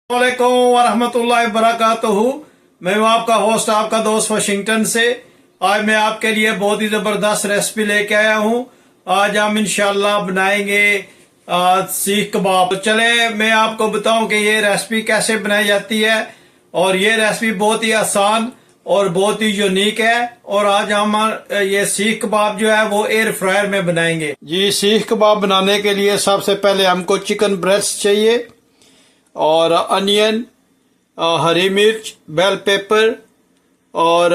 वालेकुम वरहमतुल्लाहि वबरकातुहू। मैं हूं आपका होस्ट, आपका दोस्त वाशिंगटन से। आज मैं आपके लिए बहुत ही जबरदस्त रेसिपी लेके आया हूं। आज हम इंशाल्लाह बनाएंगे सीख कबाब। तो चले मैं आपको बताऊं कि ये रेसिपी कैसे बनाई जाती है। और ये रेसिपी बहुत ही आसान और बहुत ही यूनिक है। और आज हम ये सीख कबाब जो है वो एयर फ्रायर में बनाएंगे। जी, सीख कबाब बनाने के लिए सबसे पहले हमको चिकन ब्रेस्ट चाहिए और अनियन, हरी मिर्च, बेल पेपर और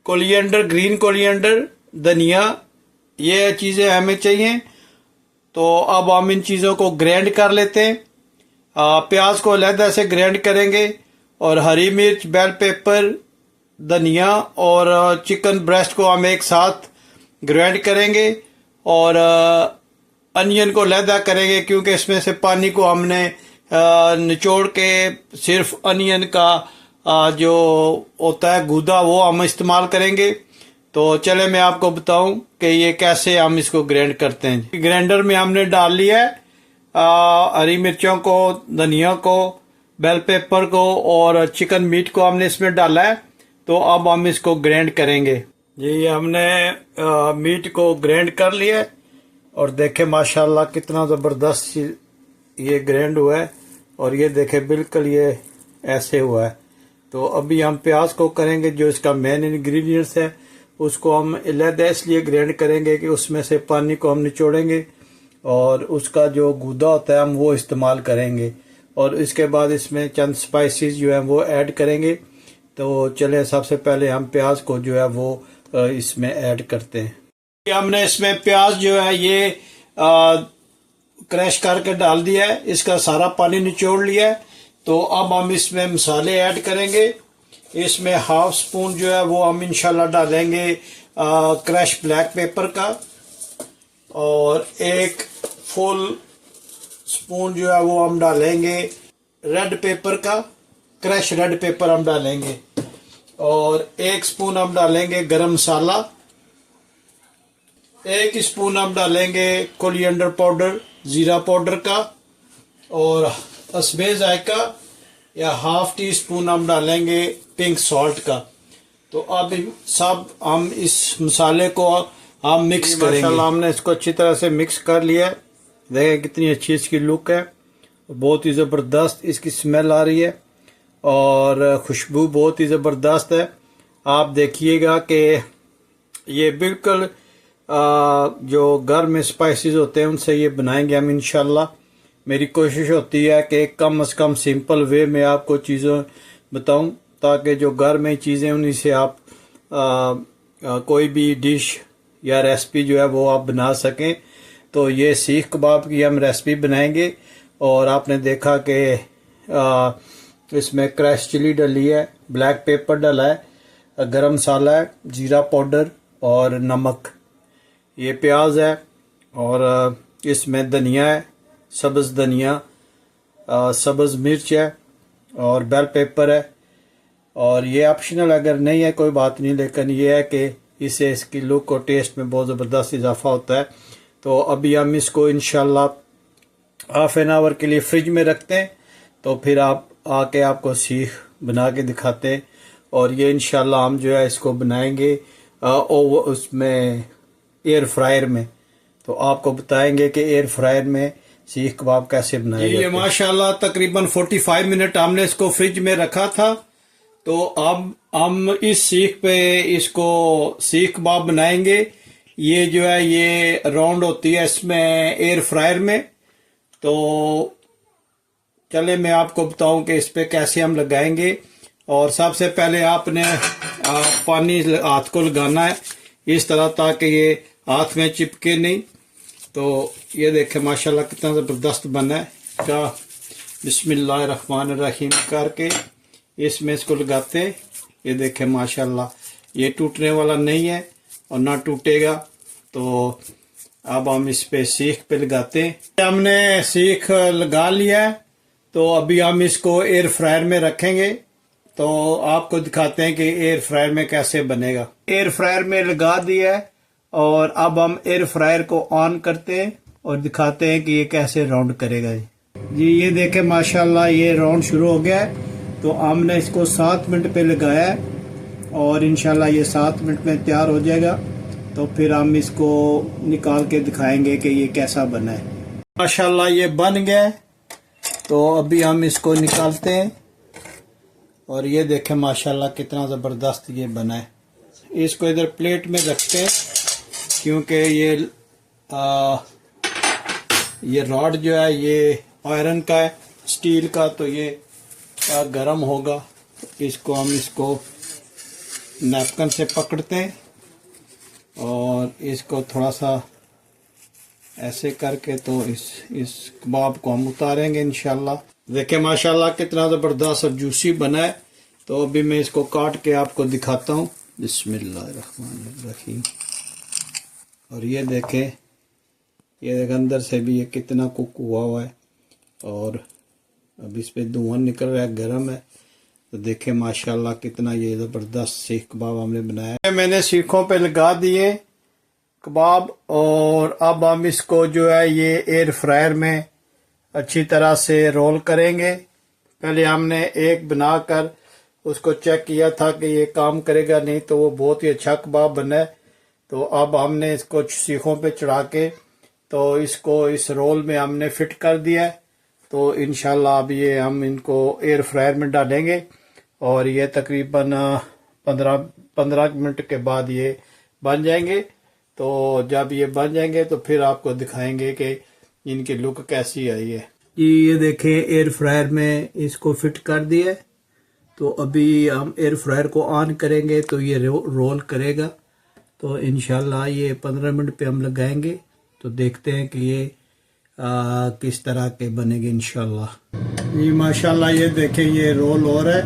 कोलिएंडर, ग्रीन कोलिएंडर, धनिया, ये चीज़ें हमें चाहिए। तो अब हम इन चीज़ों को ग्राइंड कर लेते हैं। प्याज को अलग से ग्राइंड करेंगे और हरी मिर्च, बेल पेपर, धनिया और चिकन ब्रेस्ट को हम एक साथ ग्राइंड करेंगे। और अनियन को लहदा करेंगे क्योंकि इसमें से पानी को हमने निचोड़ के सिर्फ अनियन का जो होता है गूदा वो हम इस्तेमाल करेंगे। तो चले मैं आपको बताऊं कि ये कैसे हम इसको ग्राइंड करते हैं। ग्राइंडर में हमने डाल लिया है हरी मिर्चों को, धनिया को, बेल पेपर को और चिकन मीट को हमने इसमें डाला है। तो अब हम इसको ग्राइंड करेंगे। जी, हमने मीट को ग्राइंड कर लिया है और देखे माशाल्लाह कितना ज़बरदस्त ये ग्राइंड हुआ है। और ये देखे बिल्कुल ये ऐसे हुआ है। तो अभी हम प्याज को करेंगे, जो इसका मेन इंग्रेडिएंट्स है उसको हम अलहदा इसलिए ग्राइंड करेंगे कि उसमें से पानी को हम निचोड़ेंगे और उसका जो गूदा होता है हम वो इस्तेमाल करेंगे। और इसके बाद इसमें चंद स्पाइसेस जो है वो ऐड करेंगे। तो चले सबसे पहले हम प्याज को जो है वो इसमें ऐड करते हैं। हमने इसमें प्याज जो है ये क्रश करके डाल दिया है, इसका सारा पानी निचोड़ लिया है। तो अब हम इसमें मसाले ऐड करेंगे। इसमें हाफ स्पून जो है वो हम इंशाल्लाह डालेंगे क्रश ब्लैक पेपर का और एक फुल स्पून जो है वो हम डालेंगे रेड पेपर का, क्रश रेड पेपर हम डालेंगे। और एक स्पून हम डालेंगे गरम मसाला, एक स्पून हम डालेंगे कोरिएंडर पाउडर, जीरा पाउडर का और हस्बे जायका या हाफ टी स्पून हम डालेंगे पिंक सॉल्ट का। तो अब सब हम इस मसाले को हम मिक्स करेंगे। हमने इसको अच्छी तरह से मिक्स कर लिया है। देखें कितनी अच्छी इसकी लुक है, बहुत ही ज़बरदस्त इसकी स्मेल आ रही है और खुशबू बहुत ही ज़बरदस्त है। आप देखिएगा कि ये बिल्कुल जो घर में स्पाइसेस होते हैं उनसे ये बनाएंगे हम इंशाल्लाह। मेरी कोशिश होती है कि कम से कम सिंपल वे में आपको चीज़ें बताऊं ताकि जो घर में चीज़ें उन्हीं से आप कोई भी डिश या रेसिपी जो है वो आप बना सकें। तो ये सीख कबाब की हम रेसिपी बनाएंगे। और आपने देखा कि इसमें क्रश चिली डली है, ब्लैक पेपर डला है, गरम मसाला है, जीरा पाउडर और नमक, ये प्याज है और इसमें धनिया है, सब्ज़ धनिया, सब्ज़ मिर्च है और बेल पेपर है। और ये ऑप्शनल अगर नहीं है कोई बात नहीं, लेकिन ये है कि इससे इसकी लुक और टेस्ट में बहुत ज़बरदस्त इजाफा होता है। तो अभी हम इसको इंशाल्लाह हाफ एन आवर के लिए फ्रिज में रखते हैं। तो फिर आप आके आपको सीख बना के दिखाते हैं। और ये इंशाल्लाह हम जो है इसको बनाएंगे उसमें एयर फ्रायर में। तो आपको बताएंगे कि एयर फ्रायर में सीख कबाब कैसे बनाए जाते हैं। ये माशाल्लाह तकरीबन 45 मिनट हमने इसको फ्रिज में रखा था। तो अब हम इस सीख पे इसको सीख कबाब बनाएंगे। ये जो है ये राउंड होती है इसमें एयर फ्रायर में। तो चले मैं आपको बताऊं कि इस पे कैसे हम लगाएंगे। और सबसे पहले आपने पानी हाथ को लगाना है इस तरह ताकि ये हाथ में चिपके नहीं। तो ये देखें माशाल्लाह कितना ज़बरदस्त बना है। क्या बिस्मिल्लाहिर्रहमानिर्रहीम करके इसमें इसको लगाते हैं। ये देखें माशाल्लाह ये टूटने वाला नहीं है और ना टूटेगा। तो अब हम इस पे सीख पे लगाते हैं। हमने सीख लगा लिया है। तो अभी हम इसको एयर फ्रायर में रखेंगे। तो आपको दिखाते हैं कि एयर फ्रायर में कैसे बनेगा। एयर फ्रायर में लगा दिया है और अब हम एयर फ्रायर को ऑन करते हैं और दिखाते हैं कि ये कैसे राउंड करेगा। जी ये देखें माशाल्लाह ये राउंड शुरू हो गया है। तो हमने इसको 7 मिनट पे लगाया है और इंशाल्लाह ये 7 मिनट में तैयार हो जाएगा। तो फिर हम इसको निकाल के दिखाएंगे कि ये कैसा बना है। माशाल्लाह ये बन गया है। तो अभी हम इसको निकालते हैं और ये देखें माशाल्लाह कितना ज़बरदस्त ये बना है। इसको इधर प्लेट में रखते हैं क्योंकि ये रॉड जो है ये आयरन का है, स्टील का, तो ये गर्म होगा। इसको हम नैपकिन से पकड़ते हैं और इसको थोड़ा सा ऐसे करके तो इस कबाब को हम उतारेंगे इंशाल्लाह। देखें माशाल्लाह कितना ज़बरदस्त और जूसी बना है। तो अभी मैं इसको काट के आपको दिखाता हूँ। बिस्मिल्लाहिर्रहमानिर्रहीम। और ये देखें अंदर से भी ये कितना कुक हुआ है और अब इस पे धुआं निकल रहा है, गर्म है। तो देखें माशाल्लाह कितना ये ज़बरदस्त सीख कबाब हमने बनाया है। मैंने सीखों पे लगा दिए कबाब और अब हम इसको जो है ये एयर फ्रायर में अच्छी तरह से रोल करेंगे। पहले हमने एक बनाकर उसको चेक किया था कि ये काम करेगा नहीं, तो वो बहुत ही अच्छा कबाब बना है। तो अब हमने इसको सीखों पे चढ़ा के तो इसको इस रोल में हमने फिट कर दिया है। तो इंशाल्लाह अब ये हम इनको एयर फ्रायर में डालेंगे और ये तकरीबन 15 मिनट के बाद ये बन जाएंगे। तो जब ये बन जाएंगे तो फिर आपको दिखाएंगे कि इनकी लुक कैसी आई है। ये देखें एयर फ्रायर में इसको फिट कर दिया है। तो अभी हम एयर फ्रायर को ऑन करेंगे तो ये रोल करेगा। तो इंशाल्लाह ये 15 मिनट पे हम लगाएंगे तो देखते हैं कि ये किस तरह के बनेंगे इंशाल्लाह। ये माशाल्लाह ये देखें ये रोल हो रहा है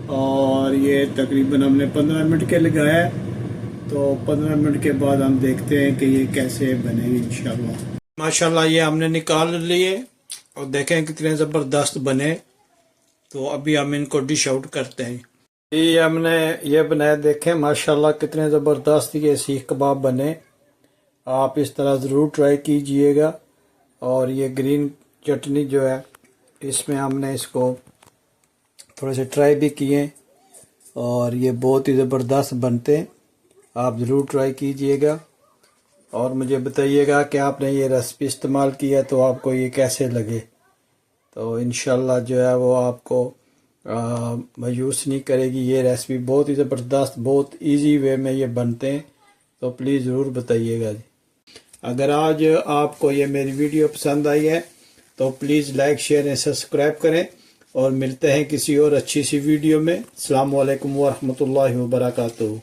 और ये तकरीबन हमने 15 मिनट के लगाया है। तो 15 मिनट के बाद हम देखते हैं कि ये कैसे बनेगी इंशाल्लाह। माशाल्लाह ये हमने निकाल लिए और देखें कितने ज़बरदस्त बने। तो अभी हम इनको डिश आउट करते हैं। ये हमने ये बनाया, देखें माशाल्लाह कितने ज़बरदस्त ये सीख कबाब बने। आप इस तरह ज़रूर ट्राई कीजिएगा। और ये ग्रीन चटनी जो है इसमें हमने इसको थोड़े से ट्राई भी किए और ये बहुत ही ज़बरदस्त बनते हैं। आप ज़रूर ट्राई कीजिएगा और मुझे बताइएगा कि आपने ये रेसिपी इस्तेमाल किया तो आपको ये कैसे लगे। तो इंशाल्लाह जो है वो आपको मायूस नहीं करेगी। ये रेसिपी बहुत ही ज़बरदस्त, बहुत इजी वे में ये बनते हैं। तो प्लीज़ ज़रूर बताइएगा जी। अगर आज आपको ये मेरी वीडियो पसंद आई है तो please like share and subscribe करें और मिलते हैं किसी और अच्छी सी वीडियो में। अस्सलामु अलैकुम व रहमतुल्लाहि व बरकातुहू।